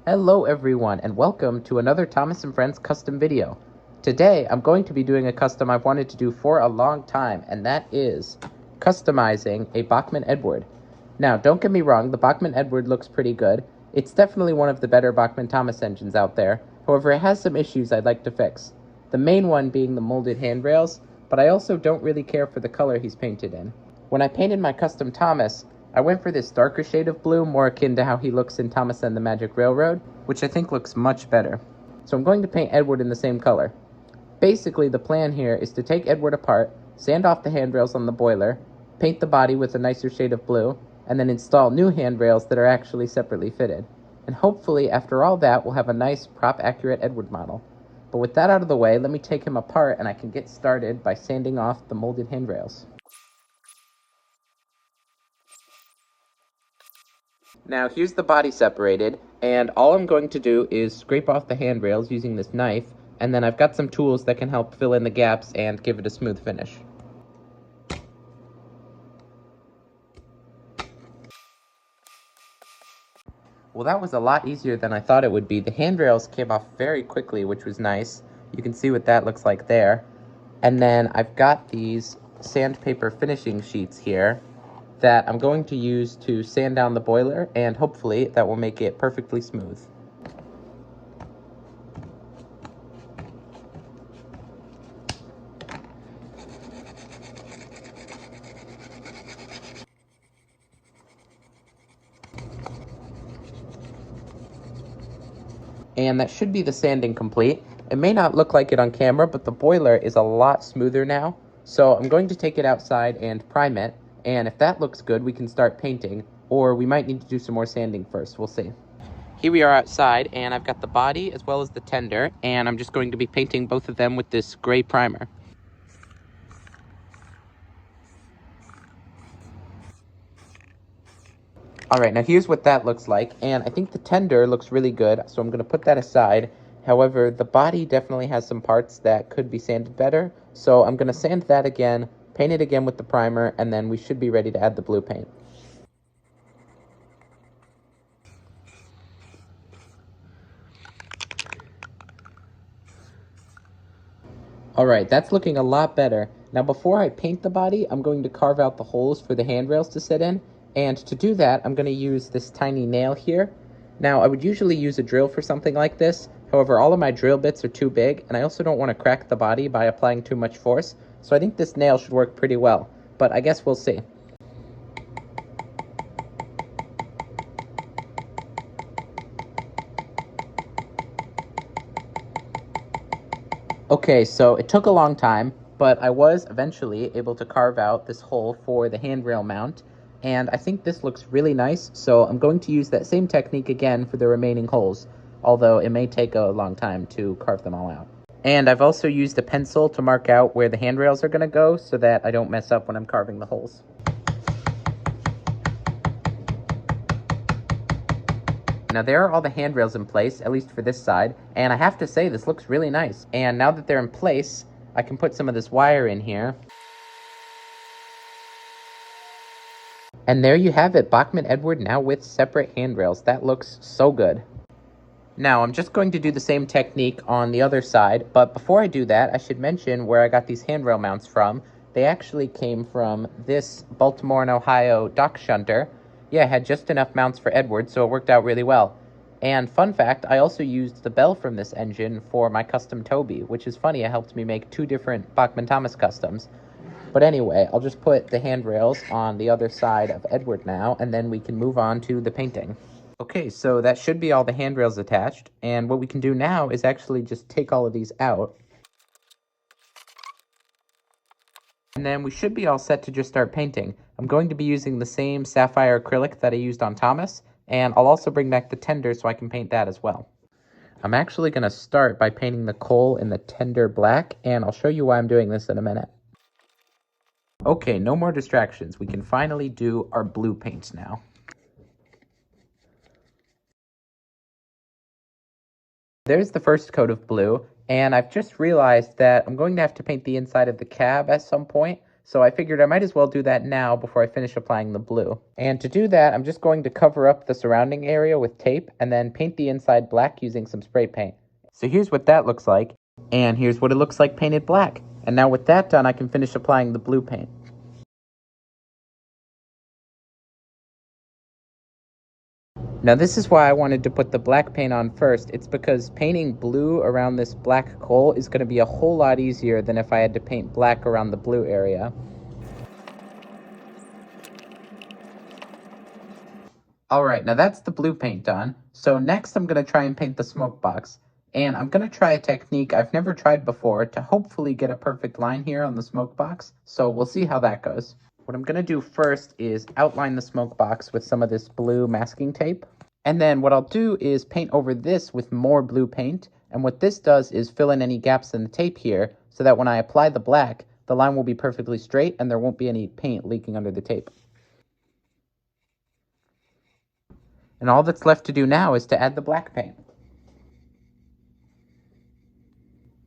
Hello everyone and welcome to another Thomas & Friends custom video. Today I'm going to be doing a custom I've wanted to do for a long time, and that is customizing a Bachmann Edward. Now don't get me wrong, the Bachmann Edward looks pretty good. It's definitely one of the better Bachmann Thomas engines out there. However, it has some issues I'd like to fix. The main one being the molded handrails, but I also don't really care for the color he's painted in. When I painted my custom Thomas, I went for this darker shade of blue, more akin to how he looks in Thomas and the Magic Railroad, which I think looks much better. So I'm going to paint Edward in the same color. Basically, the plan here is to take Edward apart, sand off the handrails on the boiler, paint the body with a nicer shade of blue, and then install new handrails that are actually separately fitted. And hopefully, after all that, we'll have a nice, prop-accurate Edward model. But with that out of the way, let me take him apart and I can get started by sanding off the molded handrails. Now here's the body separated, and all I'm going to do is scrape off the handrails using this knife, and then I've got some tools that can help fill in the gaps and give it a smooth finish. Well, that was a lot easier than I thought it would be. The handrails came off very quickly, which was nice. You can see what that looks like there. And then I've got these sandpaper finishing sheets here that I'm going to use to sand down the boiler, and hopefully that will make it perfectly smooth. And that should be the sanding complete. It may not look like it on camera, but the boiler is a lot smoother now. So I'm going to take it outside and prime it, and if that looks good, we can start painting, or we might need to do some more sanding first. We'll see. Here we are outside, and I've got the body as well as the tender, and I'm just going to be painting both of them with this gray primer. Alright, now here's what that looks like, and I think the tender looks really good, so I'm going to put that aside. However, the body definitely has some parts that could be sanded better, so I'm going to sand that again, paint it again with the primer, and then we should be ready to add the blue paint. Alright, that's looking a lot better. Now before I paint the body, I'm going to carve out the holes for the handrails to sit in, and to do that, I'm going to use this tiny nail here. Now, I would usually use a drill for something like this. However, all of my drill bits are too big, and I also don't want to crack the body by applying too much force, so I think this nail should work pretty well, but I guess we'll see. Okay, so it took a long time, but I was eventually able to carve out this hole for the handrail mount, and I think this looks really nice, so I'm going to use that same technique again for the remaining holes, although it may take a long time to carve them all out. And I've also used a pencil to mark out where the handrails are going to go so that I don't mess up when I'm carving the holes. Now there are all the handrails in place, at least for this side, and I have to say this looks really nice. And now that they're in place, I can put some of this wire in here. And there you have it, Bachmann Edward now with separate handrails. That looks so good. Now I'm just going to do the same technique on the other side, but before I do that, I should mention where I got these handrail mounts from. They actually came from this Baltimore and Ohio dock shunter. Yeah, I had just enough mounts for Edward, so it worked out really well. And fun fact, I also used the bell from this engine for my custom Toby, which is funny, it helped me make two different Bachmann Thomas customs. But anyway, I'll just put the handrails on the other side of Edward now, and then we can move on to the painting. Okay, so that should be all the handrails attached, and what we can do now is actually just take all of these out. And then we should be all set to just start painting. I'm going to be using the same sapphire acrylic that I used on Thomas, and I'll also bring back the tender so I can paint that as well. I'm actually going to start by painting the coal in the tender black, and I'll show you why I'm doing this in a minute. Okay, no more distractions. We can finally do our blue paints now. There's the first coat of blue, and I've just realized that I'm going to have to paint the inside of the cab at some point, so I figured I might as well do that now before I finish applying the blue. And to do that, I'm just going to cover up the surrounding area with tape and then paint the inside black using some spray paint. So here's what that looks like, and here's what it looks like painted black. And now with that done, I can finish applying the blue paint. Now this is why I wanted to put the black paint on first. It's because painting blue around this black coal is going to be a whole lot easier than if I had to paint black around the blue area. Alright, now that's the blue paint done. So next I'm going to try and paint the smoke box. And I'm going to try a technique I've never tried before to hopefully get a perfect line here on the smoke box. So we'll see how that goes. What I'm going to do first is outline the smoke box with some of this blue masking tape. And then what I'll do is paint over this with more blue paint. And what this does is fill in any gaps in the tape here so that when I apply the black, the line will be perfectly straight and there won't be any paint leaking under the tape. And all that's left to do now is to add the black paint.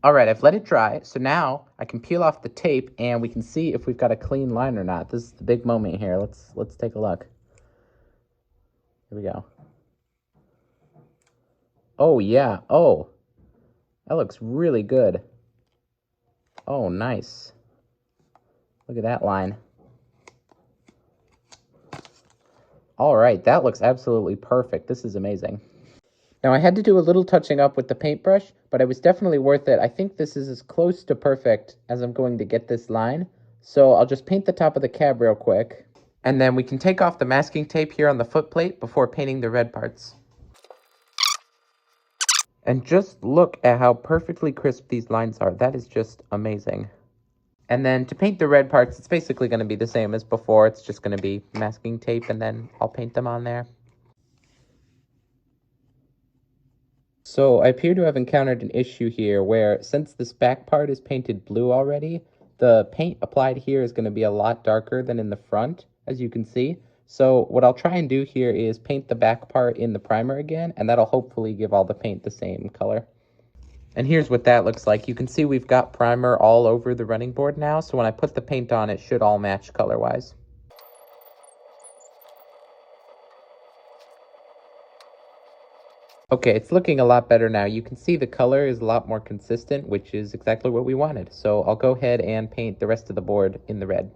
Alright, I've let it dry, so now I can peel off the tape and we can see if we've got a clean line or not. This is the big moment here. Let's take a look. Here we go. Oh yeah, oh, that looks really good. Oh, nice. Look at that line. Alright, that looks absolutely perfect. This is amazing. Now I had to do a little touching up with the paintbrush, but it was definitely worth it. I think this is as close to perfect as I'm going to get this line. So I'll just paint the top of the cab real quick. And then we can take off the masking tape here on the footplate before painting the red parts. And just look at how perfectly crisp these lines are. That is just amazing. And then to paint the red parts, it's basically going to be the same as before. It's just going to be masking tape and then I'll paint them on there. So I appear to have encountered an issue here where since this back part is painted blue already, the paint applied here is going to be a lot darker than in the front, as you can see. So what I'll try and do here is paint the back part in the primer again, and that'll hopefully give all the paint the same color. And here's what that looks like. You can see we've got primer all over the running board now, so when I put the paint on, it should all match color-wise. Okay, it's looking a lot better now. You can see the color is a lot more consistent, which is exactly what we wanted. So I'll go ahead and paint the rest of the board in the red.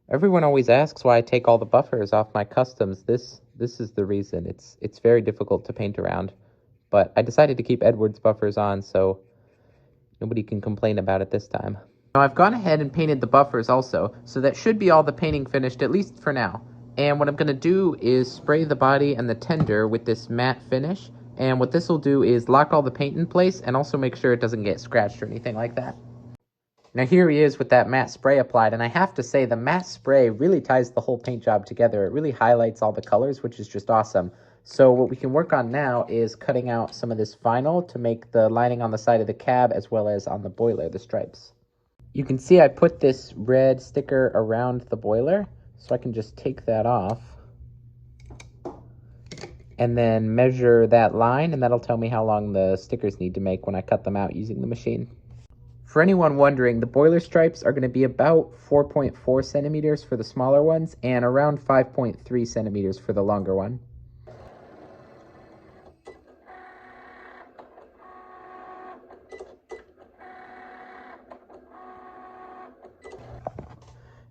Everyone always asks why I take all the buffers off my customs. This is the reason. It's very difficult to paint around. But I decided to keep Edward's buffers on, so nobody can complain about it this time. Now I've gone ahead and painted the buffers also, so that should be all the painting finished, at least for now. And what I'm going to do is spray the body and the tender with this matte finish. And what this will do is lock all the paint in place and also make sure it doesn't get scratched or anything like that. Now here he is with that matte spray applied, and I have to say the matte spray really ties the whole paint job together. It really highlights all the colors, which is just awesome. So what we can work on now is cutting out some of this vinyl to make the lining on the side of the cab as well as on the boiler, the stripes. You can see I put this red sticker around the boiler, so I can just take that off and then measure that line, and that'll tell me how long the stickers need to make when I cut them out using the machine. For anyone wondering, the boiler stripes are going to be about 4.4 centimeters for the smaller ones and around 5.3 centimeters for the longer one.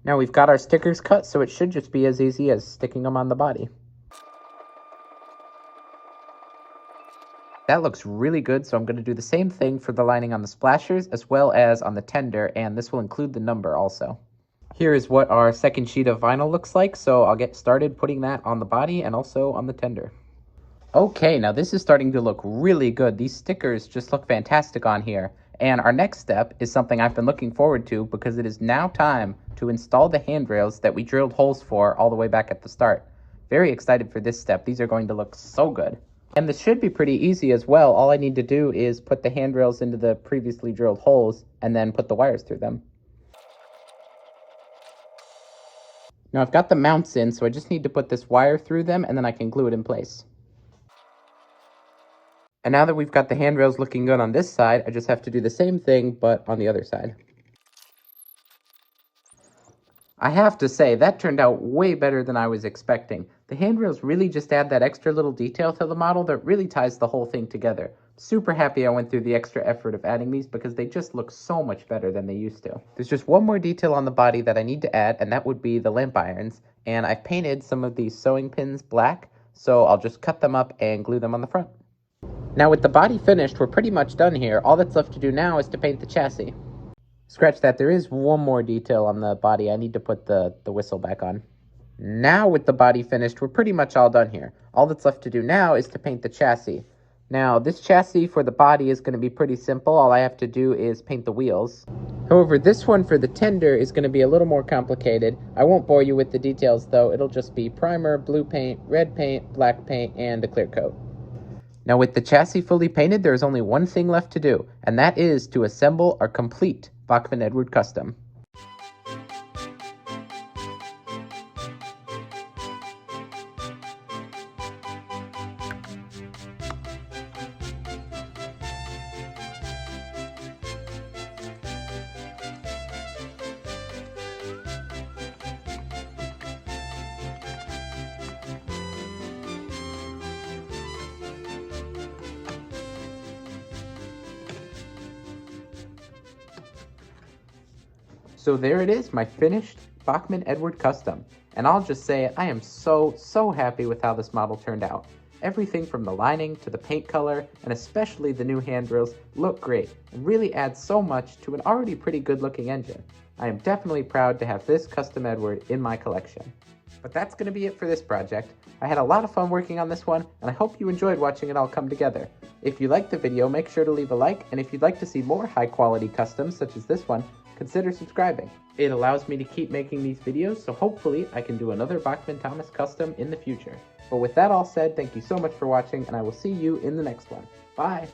Now we've got our stickers cut, so it should just be as easy as sticking them on the body. That looks really good, so I'm going to do the same thing for the lining on the splashers as well as on the tender, and this will include the number also. Here is what our second sheet of vinyl looks like, so I'll get started putting that on the body and also on the tender. Okay, now this is starting to look really good. These stickers just look fantastic on here. And our next step is something I've been looking forward to because it is now time to install the handrails that we drilled holes for all the way back at the start. Very excited for this step. These are going to look so good. And this should be pretty easy as well. All I need to do is put the handrails into the previously drilled holes and then put the wires through them. Now I've got the mounts in, so I just need to put this wire through them and then I can glue it in place. And now that we've got the handrails looking good on this side, I just have to do the same thing, but on the other side. I have to say, that turned out way better than I was expecting. The handrails really just add that extra little detail to the model that really ties the whole thing together. Super happy I went through the extra effort of adding these because they just look so much better than they used to. There's just one more detail on the body that I need to add, and that would be the lamp irons. And I've painted some of these sewing pins black, so I'll just cut them up and glue them on the front. Now with the body finished, we're pretty much done here. All that's left to do now is to paint the chassis. Scratch that, there is one more detail on the body. I need to put the whistle back on. Now with the body finished, we're pretty much all done here. All that's left to do now is to paint the chassis. Now, this chassis for the body is going to be pretty simple. All I have to do is paint the wheels. However, this one for the tender is going to be a little more complicated. I won't bore you with the details though. It'll just be primer, blue paint, red paint, black paint, and a clear coat. Now with the chassis fully painted, there is only one thing left to do, and that is to assemble our complete Bachmann Edward custom. So there it is, my finished Bachmann Edward custom. And I'll just say I am so happy with how this model turned out. Everything from the lining to the paint color, and especially the new handrails, look great and really add so much to an already pretty good looking engine. I am definitely proud to have this custom Edward in my collection. But that's going to be it for this project. I had a lot of fun working on this one, and I hope you enjoyed watching it all come together. If you liked the video, make sure to leave a like, and if you'd like to see more high quality customs such as this one, consider subscribing. It allows me to keep making these videos, so hopefully I can do another Bachmann Thomas custom in the future. But with that all said, thank you so much for watching, and I will see you in the next one. Bye!